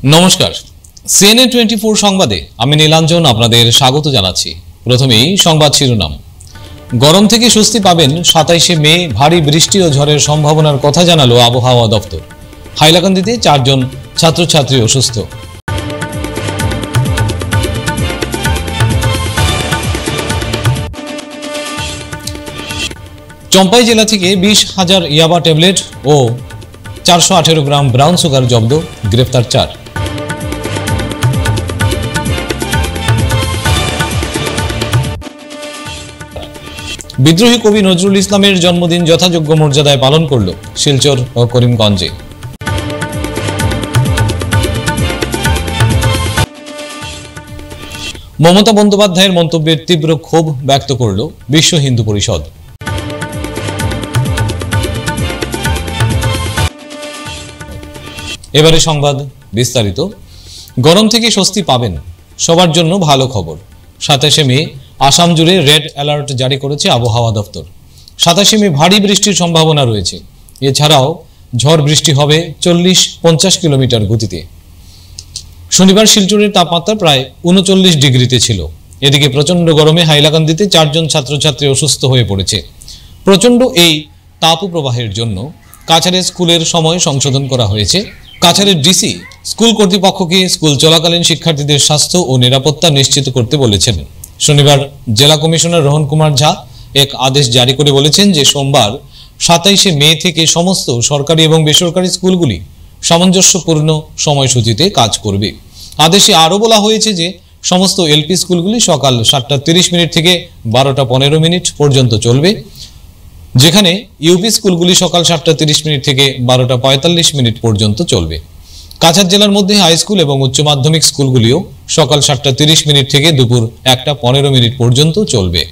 নমস্কার, সিএনএন 24 সংবাদে আমি নীলাঞ্জন আপনাদের স্বাগত জানাচ্ছি। প্রথমেই সংবাদ শিরোনাম। গরম থেকে স্বস্তি পাবেন 27শে মে। ভারী বৃষ্টি ও ঝড়ের সম্ভাবনার কথা জানালো আবহাওয়া দপ্তর। হাইলাকান্দিতে 4 জন ছাত্রছাত্রী অসুস্থ। চম্পাই জেলা থেকে 20,000 ইয়াবা ট্যাবলেট ও 418 গ্রাম ব্রাউন সুগার জব্দ, গ্রেফতার 4। বিদ্রোহী কবি নজরুল ইসলামের জন্মদিন যথাযোগ্য মর্যাদায় পালন করল শিলচর ও করিমগঞ্জে। মমতা বন্দ্যোপাধ্যায়ের মন্তব্যের তীব্র ক্ষোভ ব্যক্ত করল বিশ্ব হিন্দু পরিষদ। এবারে সংবাদ বিস্তারিত। গরম থেকে স্বস্তি পাবেন, সবার জন্য ভালো খবর। 27শে মে আসাম জুড়ে রেড অ্যালার্ট জারি করেছে আবহাওয়া দপ্তর। 27শে মে ভারী বৃষ্টির সম্ভাবনা রয়েছে। এছাড়াও ঝড় বৃষ্টি হবে 40-50 কিলোমিটার গতিতে। শনিবার শিলচরের তাপমাত্রা প্রায় 39 ডিগ্রিতে ছিল। এদিকে প্রচন্ড গরমে হাইলাকান্দিতে 4 জন ছাত্রছাত্রী অসুস্থ হয়ে পড়েছে। প্রচন্ড এই তাপপ্রবাহের জন্য কাছাড়ের স্কুলের সময় সংশোধন করা হয়েছে। কাছাড়ের ডিসি স্কুল কর্তৃপক্ষকে স্কুল চলাকালীন শিক্ষার্থীদের স্বাস্থ্য ও নিরাপত্তা নিশ্চিত করতে বলেছেন। শনিবার জেলা কমিশনার রোহন কুমার ঝা এক আদেশ জারি করে বলেছেন যে সোমবার 27শে মে থেকে সমস্ত সরকারি এবং বেসরকারি স্কুলগুলি সামঞ্জস্যপূর্ণ সময়সূচিতে কাজ করবে। আদেশে আরও বলা হয়েছে যে সমস্ত এলপি স্কুলগুলি সকাল 7:30 থেকে 12:15 পর্যন্ত চলবে, যেখানে ইউপি স্কুলগুলি সকাল 7:30 থেকে 12:45 পর্যন্ত চলবে। কাছাড় জেলার মধ্যে হাই স্কুল এবং উচ্চ মাধ্যমিক স্কুলগুলিও সকাল 7:30 থেকে দুপুর 1:15 পর্যন্ত চলবে।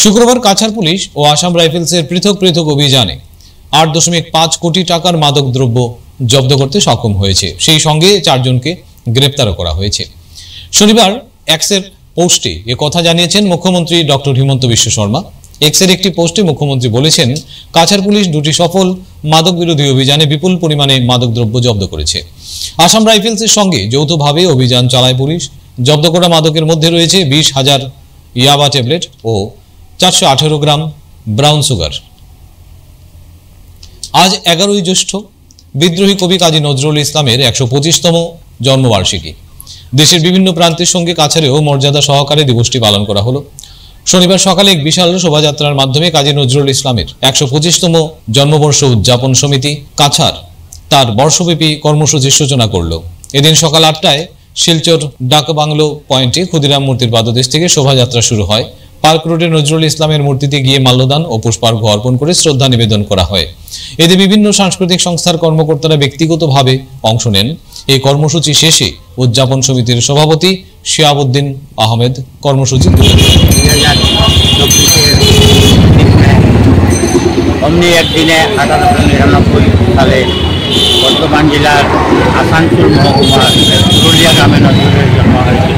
শুক্রবার কাছাড় পুলিশ ও আসাম রাইফেলসের পৃথক পৃথক অভিযানে 8.5 কোটি টাকার মাদক দ্রব্য জব্দ করতে সক্ষম হয়েছে। সেই সঙ্গে 4 জনকে গ্রেপ্তারও করা হয়েছে। শনিবার এক্সের পোস্টে এ কথা জানিয়েছেন মুখ্যমন্ত্রী ডক্টর হিমন্ত বিশ্ব শর্মা। এক্সের একটি পোস্টে মুখ্যমন্ত্রী বলেছেন, কাছাড় পুলিশ 2টি সফল মাদক বিরোধী অভিযানে বিপুল পরিমাণে মাদকদ্রব্য জব্দ করেছে। আসাম রাইফেলসের সঙ্গে যৌথভাবে অভিযান চালায় পুলিশ। জব্দ করা মাদকের মধ্যে রয়েছে 20,000 ইয়াবা ট্যাবলেট ও 418 গ্রাম ব্রাউন সুগার। আজ 11ই জ্যৈষ্ঠ বিদ্রোহী কবি কাজী নজরুল ইসলামের 125তম জন্মবার্ষিকী। দেশের বিভিন্ন প্রান্তের সঙ্গে কাছাড়েও মর্যাদা সহকারে দিবসটি পালন করা হলো। শনিবার সকালে এক বিশাল শোভাযাত্রার মাধ্যমে কাজী নজরুল ইসলামের 125তম জন্মবর্ষ উদযাপন সমিতি কাছাড় তার বর্ষব্যাপী কর্মসূচির সূচনা করল। এদিন সকাল 8টায় শিলচর ডাক বাংলো পয়েন্টে ক্ষুদিরাম মূর্তির পাদদেশ থেকে শোভাযাত্রা শুরু হয়। পার্ক রোডে নজরুল ইসলামের মূর্তিতে গিয়ে মাল্যদান ও পুষ্পার্ঘ্য অর্পণ করে শ্রদ্ধা নিবেদন করা হয়। এতে বিভিন্ন সাংস্কৃতিক সংস্থার কর্মকর্তারা ব্যক্তিগতভাবে অংশ নেন। এই কর্মসূচি শেষে উদযাপন সমিতির সভাপতি শিয়াবউদ্দিন আহমেদ কর্মসূচি অমনি একদিনে 1899 সালে বর্ধমান জেলার আসানসোল মহকুমার পুরুলিয়া গ্রামে নজরুলের জন্ম হয়েছিল।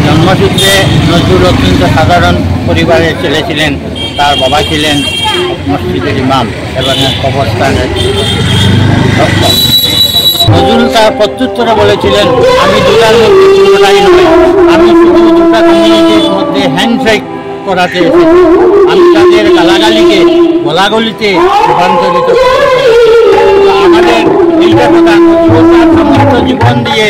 জন্মসূত্রে নজরুল অত্যন্ত সাধারণ পরিবারের ছেলে ছিলেন। তার বাবা ছিলেন মসজিদের ইমাম এবং কবরস্থানের ভক্ত। নজরুল তার প্রত্যুত্তরে বলেছিলেন, আমি দুটার মধ্যে কোনোটাই নয়, আমি শুধু দুটা কমিউনিটির মধ্যে হ্যান্ডশেক করাতে এসেছি। আমি তাদের গালাগালিকে গলাগলিতে রূপান্তরিত করতে আমাদের এইটা কথা নজরুল তার সমস্ত জীবন দিয়ে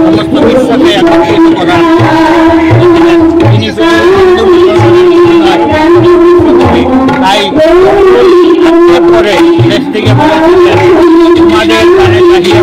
সমস্ত বিশ্বকে একত্রিত করার তিনি তাই পরে দেশ থেকে বলেছিলেন, তোমাদের কানে চাহিয়ে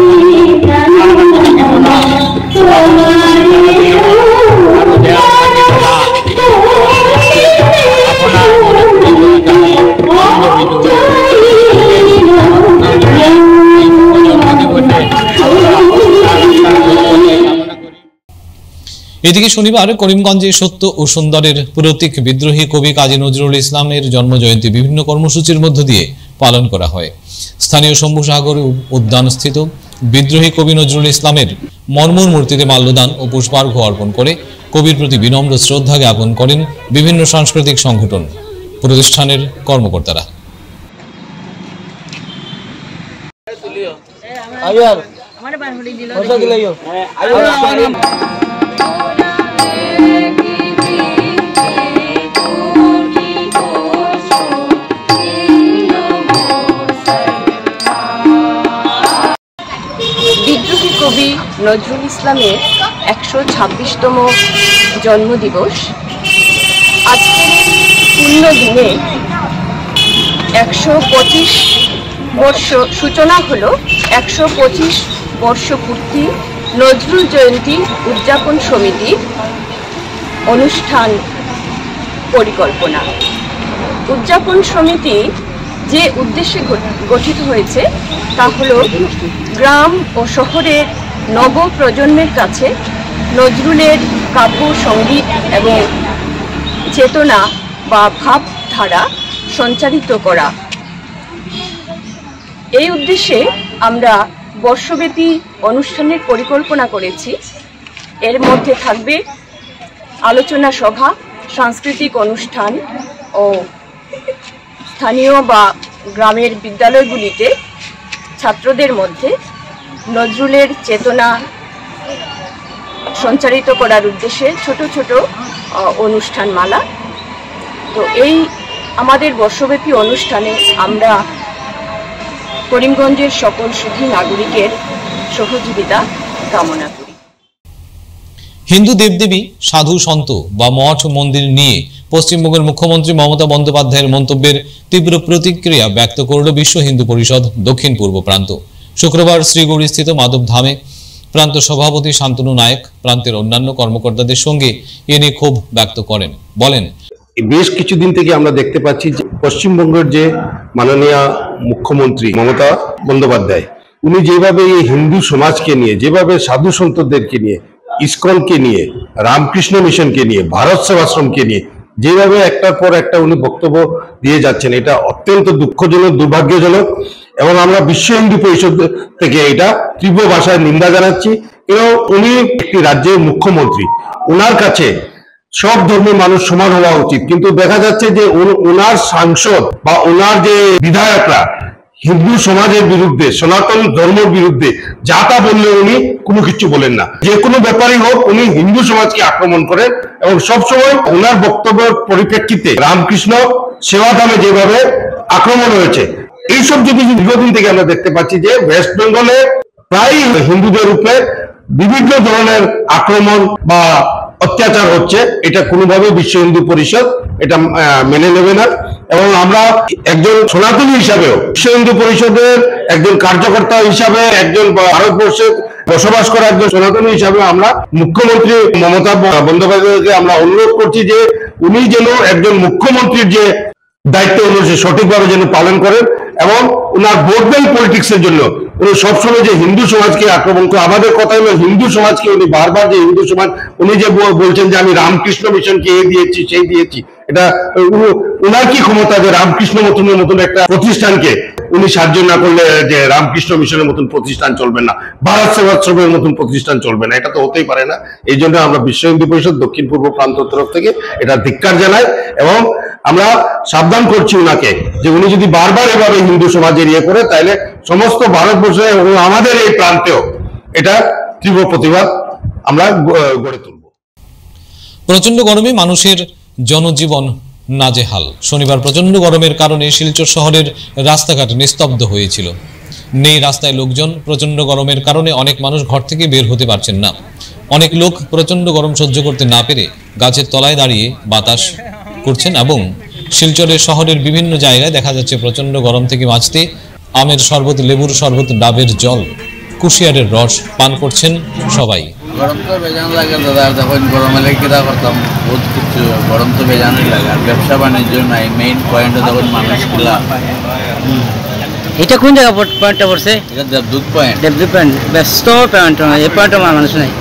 এদিকে শনিবার করিমগঞ্জে সত্য ও সুন্দরের প্রতীক বিদ্রোহী কবি কাজী নজরুল ইসলামের জন্মজয়ন্তী বিভিন্ন কর্মসূচির মধ্য দিয়ে পালন করা হয়। স্থানীয় শম্ভুসাগর উদ্যানস্থিত বিদ্রোহী কবি নজরুল ইসলামের মর্মর মূর্তিতে মাল্যদান ও পুষ্পার্ঘ্য অর্পণ করে কবির প্রতি বিনম্র শ্রদ্ধা জ্ঞাপন করেন বিভিন্ন সাংস্কৃতিক সংগঠন প্রতিষ্ঠানের কর্মকর্তারা। বিদ্রোহী কবি নজরুল ইসলামের 126তম জন্মদিবস। আজকের পূর্ণ দিনে 125 বর্ষ সূচনা হলো 125 বর্ষ পূর্তি নজরুল জয়ন্তী উদযাপন সমিতির অনুষ্ঠান পরিকল্পনা। উদযাপন সমিতি যে উদ্দেশ্যে গঠিত হয়েছে তা হল গ্রাম ও শহরের নব প্রজন্মের কাছে নজরুলের কাব্য সঙ্গীত এবং চেতনা বা ভাবধারা সঞ্চারিত করা। এই উদ্দেশ্যে আমরা বর্ষব্যাপী অনুষ্ঠানের পরিকল্পনা করেছি। এর মধ্যে থাকবে আলোচনা সভা, সাংস্কৃতিক অনুষ্ঠান ও স্থানীয় বা গ্রামের বিদ্যালয়গুলিতে ছাত্রদের মধ্যে নজরুলের চেতনা সঞ্চারিত করার উদ্দেশ্যে ছোট ছোট অনুষ্ঠানমালা। তো এই আমাদের বর্ষব্যাপী অনুষ্ঠানে আমরা করিমগঞ্জের সকল সুধী নাগরিকের সহযোগিতা কামনা করি। হিন্দু দেবদেবী, সাধু সন্ত বা মঠ মন্দির নিয়ে পশ্চিমবঙ্গের মুখ্যমন্ত্রী মমতা বন্দ্যোপাধ্যায়ের মন্তব্যের তীব্র প্রতিক্রিয়া ব্যক্ত করল বিশ্ব হিন্দু পরিষদ দক্ষিণ পূর্ব প্রান্ত। শুক্রবার শ্রীগৌরীস্থিত মাধব ধামে প্রান্ত সভাপতি শান্তনু নায়ক প্রান্তের অন্যান্য কর্মকর্তাদের সঙ্গে এ নিয়ে ক্ষোভ ব্যক্ত করেন। বলেন, বেশ কিছুদিন থেকে আমরা দেখতে পাচ্ছি যে পশ্চিমবঙ্গের যে মাননীয় মুখ্যমন্ত্রী মমতা বন্দ্যোপাধ্যায়, উনি যেভাবে এই হিন্দু সমাজকে নিয়ে, যেভাবে সাধু সন্তদেরকে নিয়ে, ইসকনকে নিয়ে, রামকৃষ্ণ মিশনকে নিয়ে, ভারত সেবাশ্রমকে নিয়ে যেভাবে একটার পর একটা উনি বক্তব্য দিয়ে যাচ্ছেন, এটা অত্যন্ত দুঃখজনক, দুর্ভাগ্যজনক। এবং আমরা বিশ্ব হিন্দু পরিষদ থেকে এটা তীব্র ভাষায় নিন্দা জানাচ্ছি। এবং উনি একটি রাজ্যের মুখ্যমন্ত্রী, ওনার কাছে সব ধর্মের মানুষ সমান হওয়া উচিত। কিন্তু দেখা যাচ্ছে যে ওনার সাংসদ বা ওনার যে বিধায়করা হিন্দু সমাজের বিরুদ্ধে, সনাতন ধর্মের বিরুদ্ধে যা তা বললে উনি কোনো কিছু বলেন না। যে কোনো ব্যাপারই হোক উনি হিন্দু সমাজকে আক্রমণ করেন। এবং সবসময় ওনার বক্তব্যের পরিপ্রেক্ষিতে রামকৃষ্ণ সেবাধামে যেভাবে আক্রমণ হয়েছে, এইসব যদি দীর্ঘদিন থেকে আমরা দেখতে পাচ্ছি যে ওয়েস্ট বেঙ্গলে প্রায় হিন্দুদের উপরে বিভিন্ন ধরনের আক্রমণ বা অত্যাচার হচ্ছে, এটা কোনোভাবে বিশ্ব হিন্দু পরিষদ এটা মেনে নেবে না। এবং আমরা একজন সনাতনী হিসাবেও বিশ্ব হিন্দু পরিষদের একজন কার্যকর্তা হিসাবে, একজন ভারতবর্ষে বসবাস করা একজন সনাতনী হিসাবে আমরা মুখ্যমন্ত্রী মমতা বন্দ্যোপাধ্যায়কে আমরা অনুরোধ করছি যে উনি যেন একজন মুখ্যমন্ত্রীর যে দায়িত্ব অনুযায়ী সঠিকভাবে যেন পালন করেন। এবং ওনার ভোট ব্যাংক পলিটিক্সের জন্য উনি সবসময় যে হিন্দু সমাজকে আক্রমণ করে, আমাদের কথা হলো হিন্দু সমাজকে উনি বারবার যে হিন্দু সমাজ, উনি যে বলছেন যে আমি রামকৃষ্ণ মিশনকে এই দিয়েছি সেই দিয়েছি, এটা ওনার কি ক্ষমতা যে রামকৃষ্ণ মতন একটা প্রতিষ্ঠানকে উনি সাহায্য না করলে যে রামকৃষ্ণ মিশনের মতন প্রতিষ্ঠান চলবে না, ভারত সেবাশ্রমের মতন প্রতিষ্ঠান চলবে না? এটা তো হতেই পারে না। এই জন্য আমরা বিশ্ব হিন্দু পরিষদ দক্ষিণ পূর্ব প্রান্ত তরফ থেকে এটা ধিক্কার জানাই। এবং আমরা সাবধান করছি ওনাকে যে উনি যদি বারবার এভাবে হিন্দু সমাজের ইয়ে করে, তাহলে সমস্ত ভারতবর্ষে এবং আমাদের এই প্রান্তেও এটা তীব্র প্রতিবাদ আমরা গড়ে তুলব। প্রচন্ড গরমে মানুষের জনজীবন নাজেহাল। শনিবার প্রচন্ড গরমের কারণে শিলচর শহরের রাস্তাঘাট নিস্তব্ধ হয়েছিল। নেই রাস্তায় লোকজন। প্রচন্ড গরমের কারণে অনেক মানুষ ঘর থেকে বের হতে পারছেন না। অনেক লোক প্রচন্ড গরম সহ্য করতে না পেরে গাছের তলায় দাঁড়িয়ে বাতাস করছেন। এবং শিলচরের শহরের বিভিন্ন জায়গায় দেখা যাচ্ছে প্রচন্ড গরম থেকে বাঁচতে আমের শরবত, লেবুর শরবত, ডাবের জল, কুশিয়ারের রস পান করছেন সবাই। গরম তো বেজান লাগে দাদা, তখন গরমে কিনা করতাম বহুত কিছু, গরম তো বেজানই লাগে। আর ব্যবসা বাণিজ্য নাই, মেইন পয়েন্টে তখন মানুষগুলা। এটা কোন জায়গা পয়েন্টটা পড়ছে? এটা দেবদূত পয়েন্ট। দেবদূত পয়েন্ট ব্যস্ত পয়েন্ট, এই পয়েন্টে মানুষ নাই।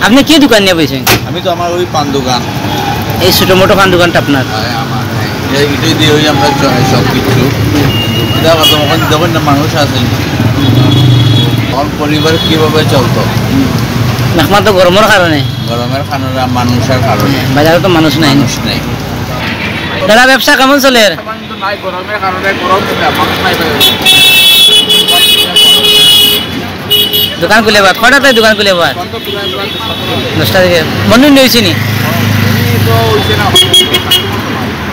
আপনি কি দোকান নিয়ে বসেছেন? আমি তো আমার ওই পান দোকান, এই ছোটো মোটো পান দোকানটা আপনার? আমার এটাই দিয়ে ওই আমরা সব কিছু এটা করতাম। ওখানে যখন মানুষ আসেন, আমার পরিবার কীভাবে চলতো একমাত্র গরমের কারণে, গরমের কারণে, মানুষের কারণে। বাজারে তো মানুষ নাই। মানুষ নেই। দাদা ব্যবসা কেমন চলে? গরমের কারণে গরম মানুষ নাই। দোকান খুলে বাদ কটা তাই দোকান খুলে বাদ 10টা থেকে বন্ধ হয়েছে নি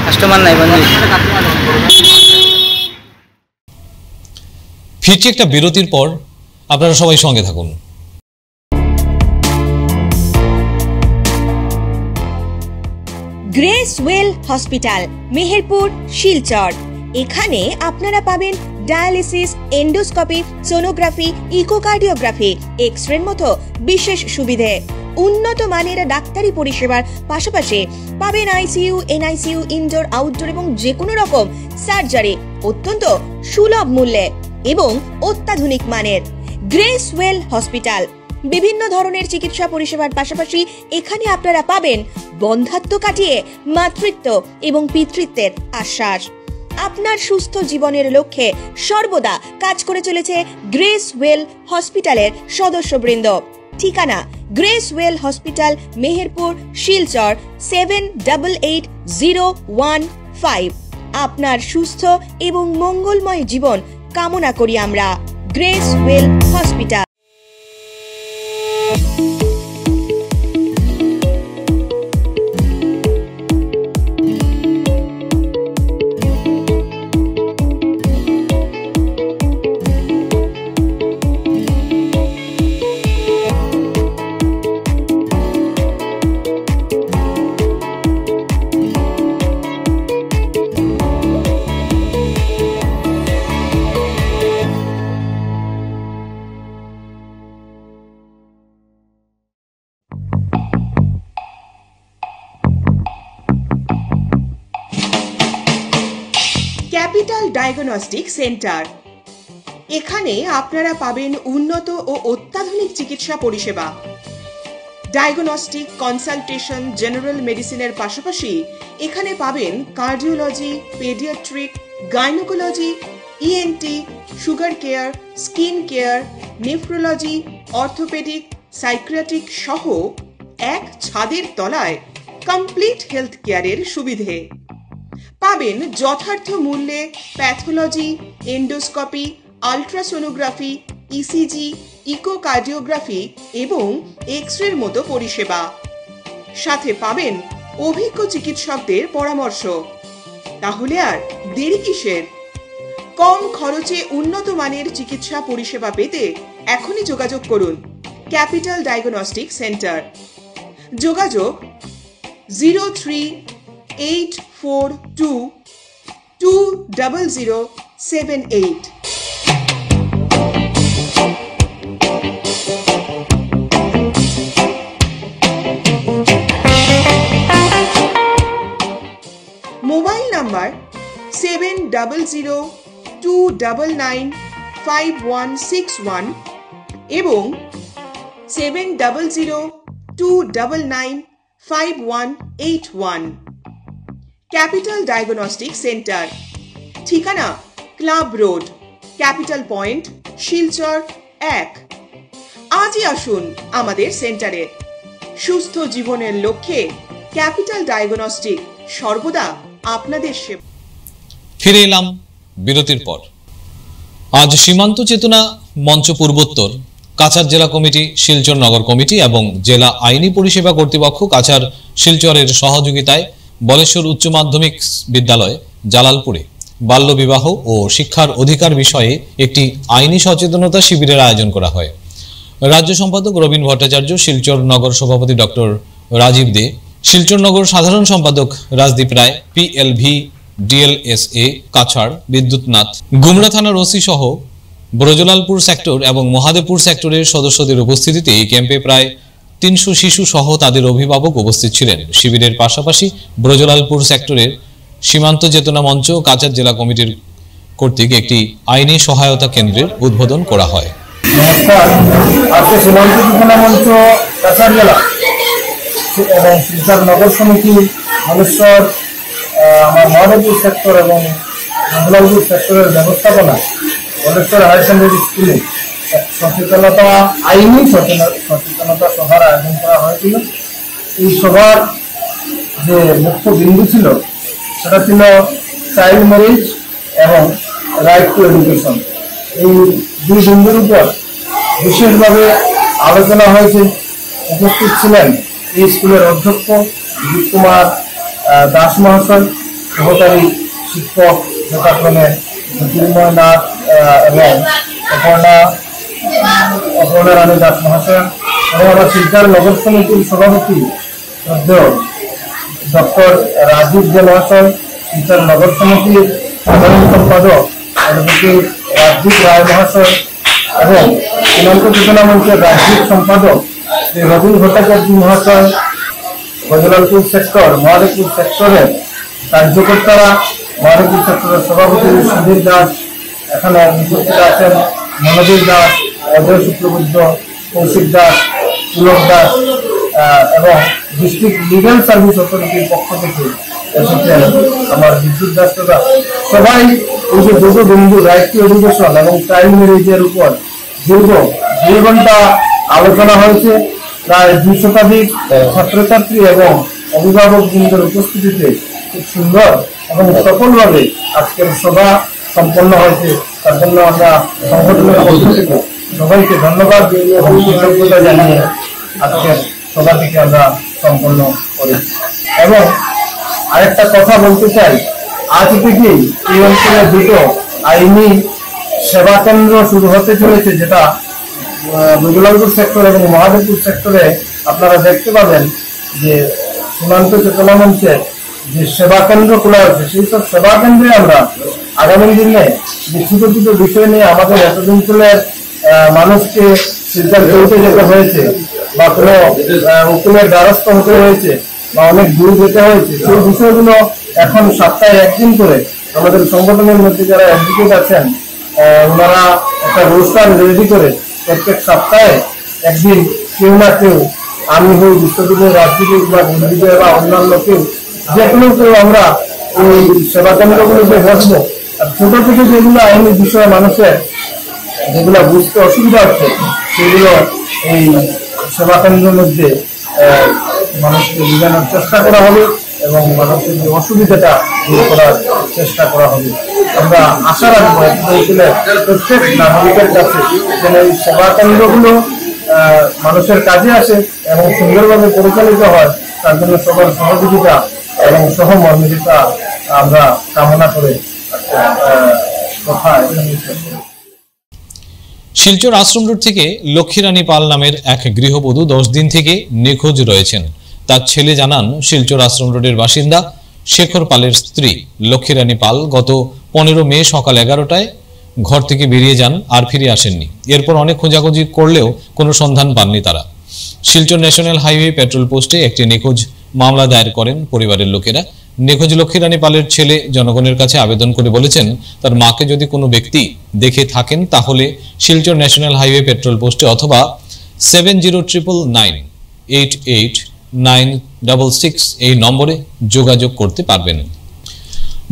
কাস্টমার নাই বন্ধ ফিরছি একটা বিরতির পর, আপনারা সবাই সঙ্গে থাকুন। Grace well hospital, Meherpur, Silchar. এখানে আপনারা পাবেন ডায়ালিসিস, এন্ডোস্কোপি, সোনোগ্রাফি, ইকোকার্ডিওগ্রাফি, এক্সরের মতো বিশেষ সুবিধে। উন্নত মানের ডাক্তারি পরিষেবার পাশাপাশি পাবেন আইসিইউ, এনআইসিইউ, ইনডোর, আউটডোর এবং যে কোনো রকম সার্জারি অত্যন্ত সুলভ মূল্যে এবং অত্যাধুনিক মানের। গ্রেস ওয়েল হসপিটাল বিভিন্ন ধরনের চিকিৎসা পরিষেবার পাশাপাশি এখানে আপনারা পাবেন বন্ধাত্ব কাটিয়ে মাতৃত্ব এবং পিতৃত্বের আশ্বাস। আপনার সুস্থ জীবনের লক্ষ্যে সর্বদা কাজ করে চলেছে গ্রেস ওয়েল হসপিটালের সদস্যবৃন্দ। ঠিকানা grace well hospital, Meherpur, Silchar 788015। আপনার সুস্থ এবং মঙ্গলময় জীবন কামনা করি আমরা। Grace well hospital. Capital diagnostic centre. এখানে আপনারা পাবেন উন্নত ও অত্যাধুনিক চিকিৎসা পরিষেবা। ডায়াগনস্টিক, কনসালটেশন, জেনারেল মেডিসিনের পাশাপাশি এখানে পাবেন cardiology, paediatric, gynaecology, ENT, sugar care, skin care, nephrology, orthopaedic, psychiatric সহ এক ছাদের তলায় কমপ্লিট হেলথ কেয়ারের সুবিধে। পাবেন যথার্থ মূল্যে pathology, endoscopy, ultrasonography, ECG, echocardiography এবং এক্সরের মতো পরিষেবা। সাথে পাবেন অভিজ্ঞ চিকিৎসকদের পরামর্শ। তাহলে আর দেরি কিসের? কম খরচে উন্নত মানের চিকিৎসা পরিষেবা পেতে এখনই যোগাযোগ করুন ক্যাপিটাল ডায়াগনস্টিক সেন্টার। যোগাযোগ 0384220078। মোবাইল নাম্বার 7002995161 এবং 7002995181। ক্যাপিটাল ডায়াগনস্টিক সেন্টার, ঠিকানা club road, capital point, Silchar 1। আজই আসুন আমাদের সেন্টারে। সুস্থ জীবনের লক্ষ্যে ক্যাপিটাল ডায়াগনস্টিক সর্বদা আপনাদের সেবা। ফিরে এলাম বিরতির পর। আজ সীমান্ত চেতনা মঞ্চ পূর্বোত্তর, কাছাড় জেলা কমিটি, শিলচর নগর কমিটি এবং জেলা আইনি পরিষেবা কর্তৃপক্ষ কাছাড় শিলচরের সহযোগিতায় বলেশ্বর উচ্চ মাধ্যমিক বিদ্যালয় জালালপুরে বাল্যবিবাহ ও শিক্ষার অধিকার বিষয়ে একটি আইনি সচেতনতা শিবিরের আয়োজন করা হয়। রাজ্য সম্পাদক রবীন ভট্টাচার্য, শিলচর নগর সভাপতি ডক্টর রাজীব দে, শিলচর নগর সাধারণ সম্পাদক রাজদীপ রায়, পিএলভি ডিএলএসএ কাছাড় বিদ্যুৎনাথ, গুমরা থানার ওসি সহ ব্রজলালপুর সেক্টর এবং মহাদেবপুর সেক্টরের সদস্যদের উপস্থিতিতে এই ক্যাম্পে প্রায় 300 শিশু সহ তাদের অভিভাবক উপস্থিত ছিলেন। শিবিরের পাশাপাশি ব্রজলালপুর সেক্টরের সীমান্ত চেতনা মঞ্চ কাছাড় জেলা কমিটির কর্তৃক একটি আইনি সহায়তা কেন্দ্রের উদ্বোধন করা হয়। নমস্কার, আজকে সীমান্ত চেতনা মঞ্চ কাছাড় জেলা এবং শিলচর নগর সমিতি বলেশ্বর আমার মহাদেবপুর সেক্টর এবং মঙ্গলালপুর সেক্টরের ব্যবস্থাপনা বলেশ্বর হায়ার সেকেন্ডারি স্কুলে সচেতনতা আইনি সচেতনতা সভার আয়োজন করা হয়েছিল। এই সভার যে মুখ্য বিন্দু ছিল সেটা ছিল চাইল্ড ম্যারেজ এবং রাইট টু এডুকেশন। এই দুই বিন্দুর উপর বিশেষভাবে আলোচনা হয়েছে। উপস্থিত ছিলেন এই স্কুলের অধ্যক্ষ বিদ্যুৎ কুমার দাস মহাশয়, সহকারী শিক্ষক যথাক্রমে জ্যোতির্ময় নাথ এবং অপর্ণা রানী দাস মহাশয় এবং আমার শিলচর নগর সমিতির সভাপতি ডক্টর রাজীব দে মহাশয়, শিলচর নগর সমিতির সাধারণ সম্পাদক অ্যাডভোকেট রাজদীপ রায় মহাশয় এবং সীমান্ত চেতনা মঞ্চের রাজ্যিক সম্পাদক শ্রী রবি ভট্টাচার্য মহাশয়, বজলালপুর সেক্টর মহাদেবপুর সেক্টরের কার্যকর্তারা, মহাদেবপুর সেক্টরের সভাপতি সুধীর দাস, এখানে উপস্থিত আছেন মনোদীপ দাস, অজয় শুক্লবুদ্ধ, কৌশিক দাস, পুলক দাস এবং ডিস্ট্রিক্ট লিগাল সার্ভিস অথরিটির পক্ষ থেকে এসেছেন আমার বিদ্যুৎ দাস দাদা। সবাই এই যে বঙ্গবন্ধু রাষ্ট্রীয় অধিবেশন এবং চাইল্ড ম্যারেজের উপর দীর্ঘ 2 ঘন্টা আলোচনা হয়েছে। প্রায় 2 শতাধিক ছাত্রছাত্রী এবং অভিভাবক বৃন্দের উপস্থিতিতে খুব সুন্দর এবং সফলভাবে আজকের সভা সম্পন্ন হয়েছে। তার জন্য আমরা সংগঠনের পক্ষ থেকে সবাইকে ধন্যবাদ এবং কৃতজ্ঞতা জানিয়ে আজকের সভাটিকে আমরা সম্পন্ন করেছি। এবং আরেকটা কথা বলতে চাই, আজ থেকেই এই অঞ্চলে 2টো আইনি সেবা কেন্দ্র শুরু হতে চলেছে, যেটা বজলালপুর সেক্টর এবং মহাদেবপুর সেক্টরে আপনারা দেখতে পাবেন যে সীমান্ত চেতনা মঞ্চের যে সেবা কেন্দ্র খোলা হয়েছে, সেই সব সেবা কেন্দ্রে আমরা আগামী দিনে যে ছোট ছোট বিষয় নিয়ে আমাদের এতদিন চলের মানুষকে শিলচর চলতে যেতে হয়েছে বা কোনো উকিলের দ্বারস্থ হতে হয়েছে বা অনেক দূর যেতে হয়েছে, সেই বিষয়গুলো এখন সপ্তাহে 1 দিন করে আমাদের সংগঠনের মধ্যে যারা অ্যাডভোকেট আছেন ওনারা একটা রোস্টার রেডি করে প্রত্যেক সপ্তাহে 1 দিন কেউ না কেউ, আমি হই, বিশ্ববিদ্যালয় রাজনীতিক বা বন্ধুদের বা অন্যান্য কেউ, যে কোনো কেউ আমরা ওই সেবা কেন্দ্রগুলোতে বসবো। আর ছোট থেকে যেগুলো আইনি বিষয়ে মানুষের যেগুলো বুঝতে অসুবিধা হচ্ছে সেগুলো এই সেবা কেন্দ্রের মধ্যে মানুষকে বোঝানোর চেষ্টা করা হবে এবং মানুষের যে অসুবিধাটা দূর করার চেষ্টা করা হবে। আমরা আশা রাখবো প্রত্যেক নাগরিকের কাছে যেন এই সেবা কেন্দ্রগুলো মানুষের কাজে আসে এবং সুন্দরভাবে পরিচালিত হয়, তার জন্য সবার সহযোগিতা এবং সহমর্মিতা আমরা কামনা করে কথা। শিলচর আশ্রম রোড থেকে লক্ষ্মীরানী পাল নামের এক গৃহবধূ 10 দিন থেকে নিখোঁজ রয়েছেন। তার ছেলে জানান, শিলচর আশ্রম রোডের বাসিন্দা শেখর পালের স্ত্রী লক্ষ্মীরানী পাল গত 15 মে সকাল 11টায় ঘর থেকে বেরিয়ে যান, আর ফিরে আসেননি। এরপর অনেক খোঁজাখুঁজি করলেও কোনো সন্ধান পাননি তারা। শিলচর ন্যাশনাল হাইওয়ে পেট্রোল পোস্টে একটি নিখোঁজ মামলা দায়ের করেন পরিবারের লোকেরা। নিখোঁজ লক্ষ্মীরানী পালের ছেলে জনগণের কাছে আবেদন করে বলেছেন, তার মাকে যদি কোনো ব্যক্তি দেখে থাকেন তাহলে শিলচর ন্যাশনাল হাইওয়ে পেট্রোল পোস্টে অথবা 7099889666 এই নম্বরে যোগাযোগ করতে পারবেন।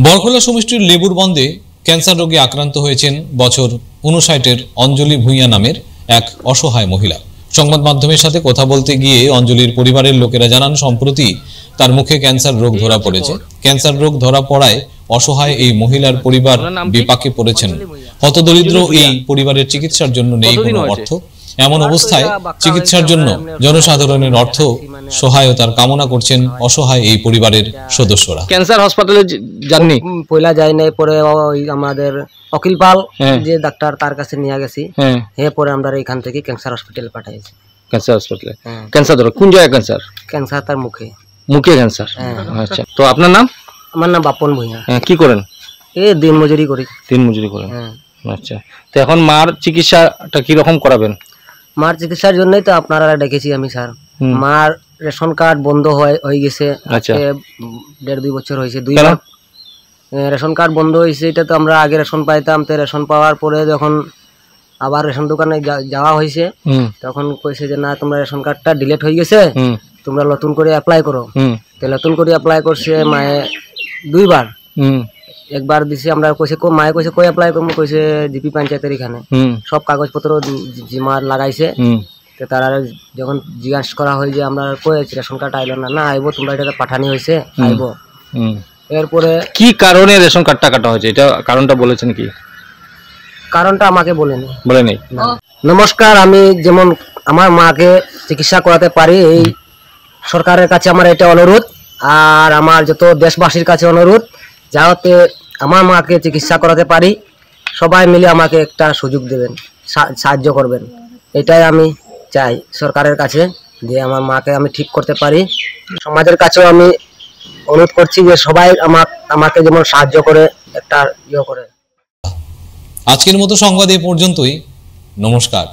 বরখোলা সমষ্টির লেবুর বন্দে ক্যান্সার রোগে আক্রান্ত হয়েছেন বছর 59-এর অঞ্জলি ভূঁইয়া নামের এক অসহায় মহিলা। সংবাদ মাধ্যমের সাথে কথা বলতে গিয়ে অঞ্জলির পরিবারের লোকেরা জানান, সম্প্রতি তার মুখে ক্যান্সার রোগ ধরা পড়েছে। ক্যান্সার রোগ ধরা পড়ায় অসহায় এই মহিলার পরিবার বিপাকে পড়েছেন। হতদরিদ্র এই পরিবারের চিকিৎসার জন্য নেই কোনো অর্থ। এমন অবস্থায় চিকিৎসার জন্য জনসাধারণের অর্থ সহায়তার কামনা করছেন অসহায় এই পরিবারের সদস্যরা। ক্যান্সার হাসপাতালে যাননি? পয়লা যাই নাই, পরে ওই আমাদের অখিল পাল যে ডাক্তার তার কাছে নিয়ে গেছি, পরে আমরা এখান থেকে ক্যান্সার হসপিটালে পাঠাইছি। ক্যান্সার হসপিটালে ক্যান্সার ধরো কোন জায়গায় ক্যান্সার? ক্যান্সার তার মুখে। মুখে ক্যান্সার? আচ্ছা, তো আপনার নাম? আমার নাম বাপন ভূঁইয়া। কি করেন? এই দিন মজুরি করি। দিন মজুরি করেন? আচ্ছা, তো এখন মার চিকিৎসাটা কি রকম করাবেন? মার চিকিৎসার জন্যই তো আপনারা ডেকেছি আমি স্যার। মার রেশন কার্ড বন্ধ হয়ে গেছে, 1.5-2 বছর হয়েছে। 2 বার রেশন কার্ড বন্ধ হয়েছে। এটা তো আমরা আগে রেশন পাইতাম, তো রেশন পাওয়ার পরে যখন আবার রেশন দোকানে যাওয়া হয়েছে তখন কইছে যে না, তোমরা রেশন কার্ডটা ডিলিট হয়ে গেছে, তোমরা নতুন করে অ্যাপ্লাই করো। তো নতুন করে অ্যাপ্লাই করছে মায়ে 2 বার। একবার দিছে আমরা কইছে মায়ে কইছে কই অ্যাপ্লাই করবো, কইছে জিপি পঞ্চায়েতের এখানে সব কাগজপত্র জিমার লাগাইছে। তো তারা যখন জিজ্ঞাসা করা হয় যে আমরা কইছি রেশন কার্ড আইলো না, আইবো, তোমরা এটা পাঠানি হয়েছে, আইবো। এরপরে কি কারণে রেশন কার্ডটা কাটা হয়েছে, এটা কারণটা বলেছেন কি? কারণটা আমাকে বলেনি। বলেনি? না। নমস্কার, আমি যেমন আমার মাকে চিকিৎসা করাতে পারি, এই সরকারের কাছে আমার এটা অনুরোধ, আর আমার যত দেশবাসীর কাছে অনুরোধ, যাতে আমার মাকে চিকিৎসা করাতে পারি, সবাই মিলে আমাকে একটা সুযোগ দেবেন, সাহায্য করবেন, এটাই আমি চাই সরকারের কাছে, যে আমার মাকে আমি ঠিক করতে পারি। সমাজের কাছেও আমি অনুরোধ করছি যে সবাই আমাকে যেমন সাহায্য করে, একটা ইয়ে করে। আজকের মতো সংবাদ এ পর্যন্তই। নমস্কার।